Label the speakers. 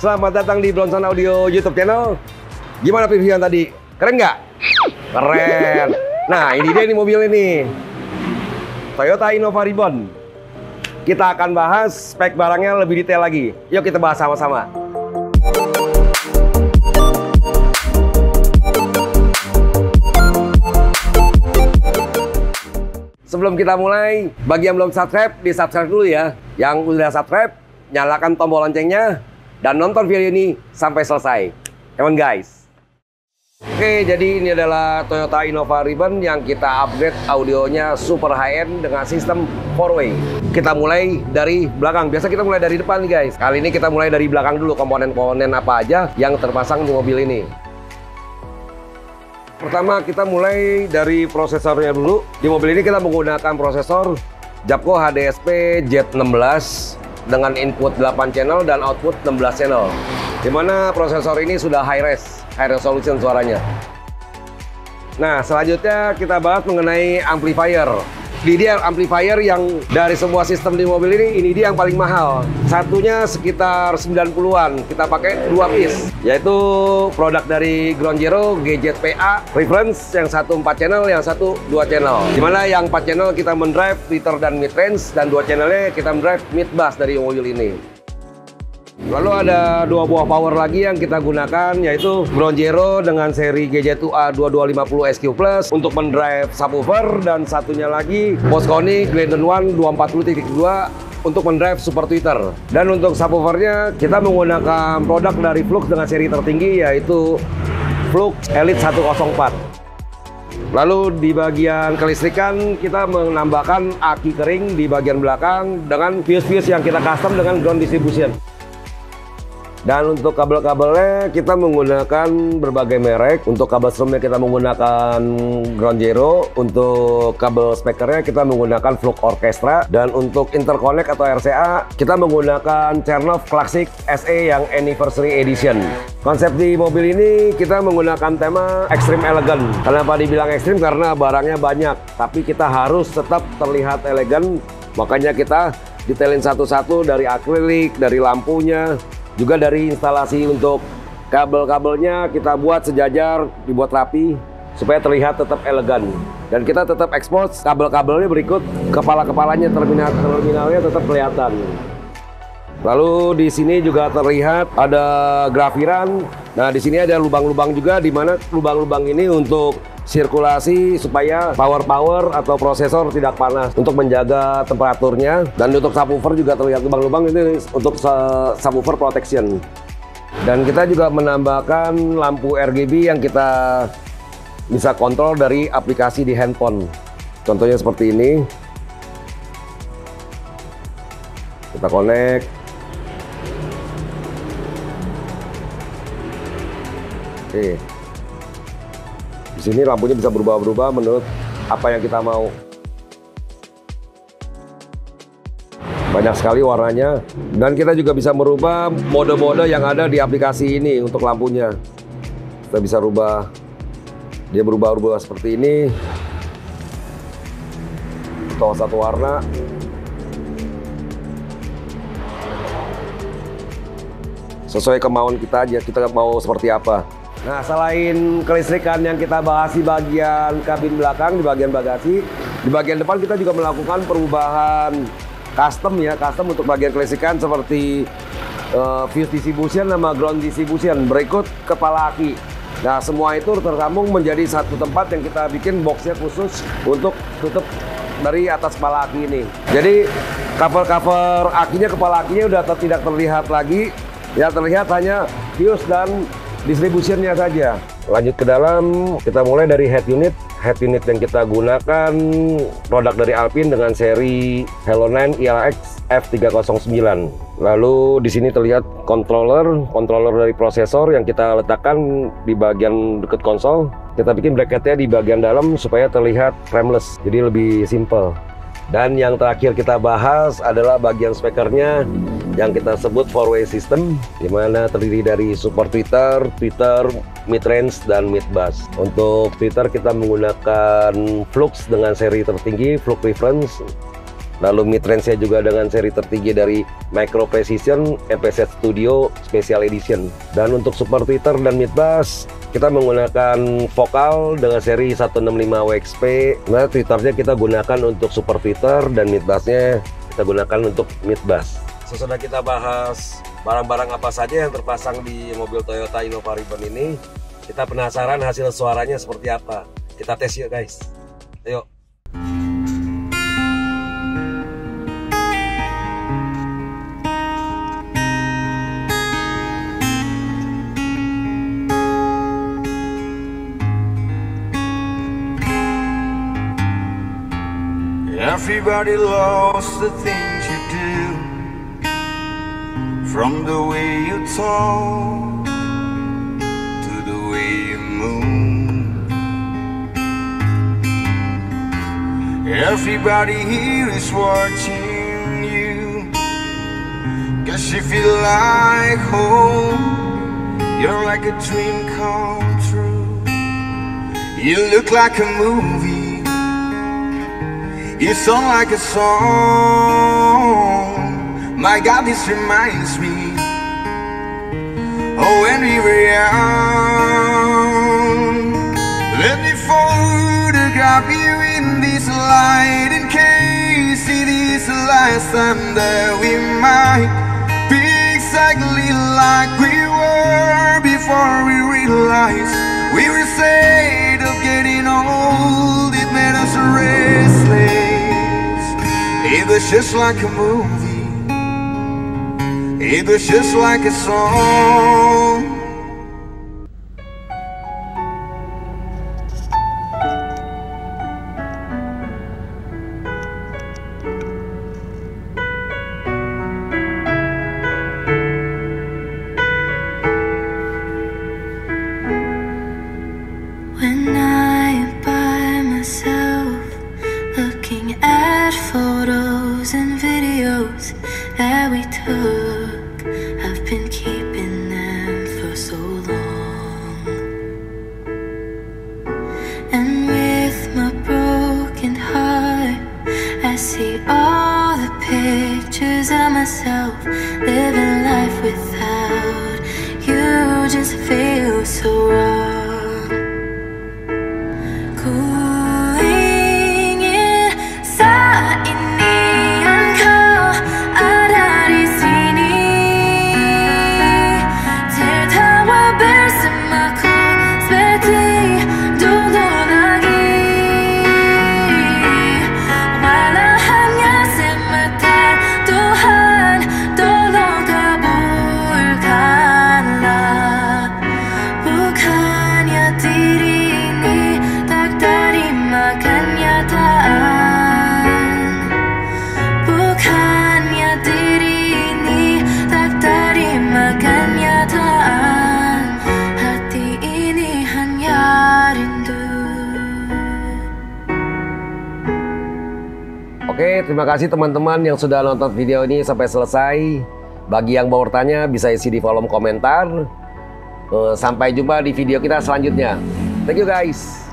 Speaker 1: selamat datang di Bronson Audio YouTube channel. Gimana pilihan tadi? Keren nggak? Keren. Nah, ini dia nih mobil ini. Toyota Innova Ribbon. Kita akan bahas spek barangnya lebih detail lagi. Yuk kita bahas sama-sama. Sebelum kita mulai, bagi yang belum subscribe, di-subscribe dulu ya. Yang udah subscribe, nyalakan tombol loncengnya dan nonton video ini sampai selesai. Come on guys. Oke, jadi ini adalah Toyota Innova Ribbon yang kita upgrade audionya super high-end dengan sistem 4-way. Kita mulai dari belakang. Biasa kita mulai dari depan nih guys. Kali ini kita mulai dari belakang dulu, komponen-komponen apa aja yang terpasang di mobil ini. Pertama kita mulai dari prosesornya dulu. Di mobil ini kita menggunakan prosesor Japco HDSP Z16 dengan input 8 channel dan output 16 channel. Dimana prosesor ini sudah high resolution suaranya. Nah, selanjutnya kita bahas mengenai amplifier. Ini dia amplifier yang dari semua sistem di mobil ini dia yang paling mahal. Satunya sekitar 90-an. Kita pakai 2 piece, yaitu produk dari Ground Zero GZPA reference, yang satu 4 channel, yang satu 2 channel. Dimana yang 4 channel kita mendrive tweeter dan mid range, dan 2 channelnya kita mendrive mid bass dari mobil ini. Lalu ada 2 buah power lagi yang kita gunakan, yaitu Ground Zero dengan seri GZ2A 2250 SQ Plus untuk mendrive subwoofer, dan satunya lagi Bosconic Glendon One 240.2 untuk mendrive super tweeter. Dan untuk subwoofernya kita menggunakan produk dari Flux dengan seri tertinggi, yaitu Flux Elite 104. Lalu di bagian kelistrikan kita menambahkan aki kering di bagian belakang dengan fuse-fuse yang kita custom dengan ground distribution. Dan untuk kabel-kabelnya kita menggunakan berbagai merek. Untuk kabel strumnya kita menggunakan Ground Zero. Untuk kabel speakernya kita menggunakan Flux Orchestra. Dan untuk interconnect atau RCA kita menggunakan Chernoff Classic SE yang Anniversary Edition. Konsep di mobil ini kita menggunakan tema Extreme Elegant. Kenapa dibilang ekstrim? Karena barangnya banyak, tapi kita harus tetap terlihat elegan. Makanya kita detailin satu-satu, dari akrilik, dari lampunya, juga dari instalasi. Untuk kabel-kabelnya kita buat sejajar, dibuat rapi supaya terlihat tetap elegan. Dan kita tetap expose kabel-kabelnya berikut, kepala-kepalanya, terminalnya tetap kelihatan. Lalu di sini juga terlihat ada grafiran. Nah, di sini ada lubang-lubang juga, di mana lubang-lubang ini untuk sirkulasi supaya power atau prosesor tidak panas, untuk menjaga temperaturnya. Dan untuk subwoofer juga terlihat lubang-lubang, ini untuk subwoofer protection. Dan kita juga menambahkan lampu RGB yang kita bisa kontrol dari aplikasi di handphone. Contohnya seperti ini. Kita connect. Oke. Di sini lampunya bisa berubah-ubah menurut apa yang kita mau. Banyak sekali warnanya, dan kita juga bisa merubah mode-mode yang ada di aplikasi ini untuk lampunya. Kita bisa rubah, dia berubah-ubah seperti ini. Atau satu warna. Sesuai kemauan kita aja, kita mau seperti apa. Nah, selain kelistrikan yang kita bahas di bagian kabin belakang, di bagian bagasi, di bagian depan kita juga melakukan perubahan custom untuk bagian kelistrikan, seperti fuse distribution sama ground distribution berikut kepala aki. Nah, semua itu tersambung menjadi satu tempat yang kita bikin boxnya khusus untuk tutup dari atas kepala aki ini. Jadi cover akinya, kepala akinya udah tidak terlihat lagi, yang terlihat hanya fuse dan distributionnya saja. Lanjut ke dalam, kita mulai dari head unit. Head unit yang kita gunakan produk dari Alpine dengan seri Hello 9 ILX F309. Lalu di sini terlihat controller dari prosesor yang kita letakkan di bagian dekat konsol. Kita bikin bracketnya di bagian dalam supaya terlihat frameless, jadi lebih simple. Dan yang terakhir kita bahas adalah bagian speakernya yang kita sebut 4-way system, di mana terdiri dari super tweeter, mid range, dan mid bass. Untuk tweeter kita menggunakan Flux dengan seri tertinggi, Flux Reference. Lalu mid-range-nya juga dengan seri tertinggi dari Micro Precision FPZ Studio Special Edition. Dan untuk super tweeter dan mid bass, kita menggunakan vokal dengan seri 165 WXP. Nah, tweeternya kita gunakan untuk super tweeter dan mid bass-nya kita gunakan untuk mid bass. Sesudah kita bahas barang-barang apa saja yang terpasang di mobil Toyota Innova Ribbon ini, kita penasaran hasil suaranya seperti apa. Kita tes yuk guys. Ayo.
Speaker 2: Everybody loves the things you do, from the way you talk to the way you move. Everybody here is watching you, 'cause you feel like home. You're like a dream come true. You look like a movie. You sound like a song. My God, this reminds me of when we were young. Let me photograph you in this light, in case it is the last time that we might be exactly like we were before we realized we were scared of getting old. It made us restless. It was just like a movie. It was just like a song.
Speaker 3: When I am by myself, looking at photos and videos that we took, I've been keeping them for so long. And with my broken heart, I see all the pictures of myself living life without you. Just feel so wrong.
Speaker 1: Oke, terima kasih teman-teman yang sudah nonton video ini sampai selesai. Bagi yang mau bertanya bisa isi di kolom komentar. Sampai jumpa di video kita selanjutnya. Thank you guys.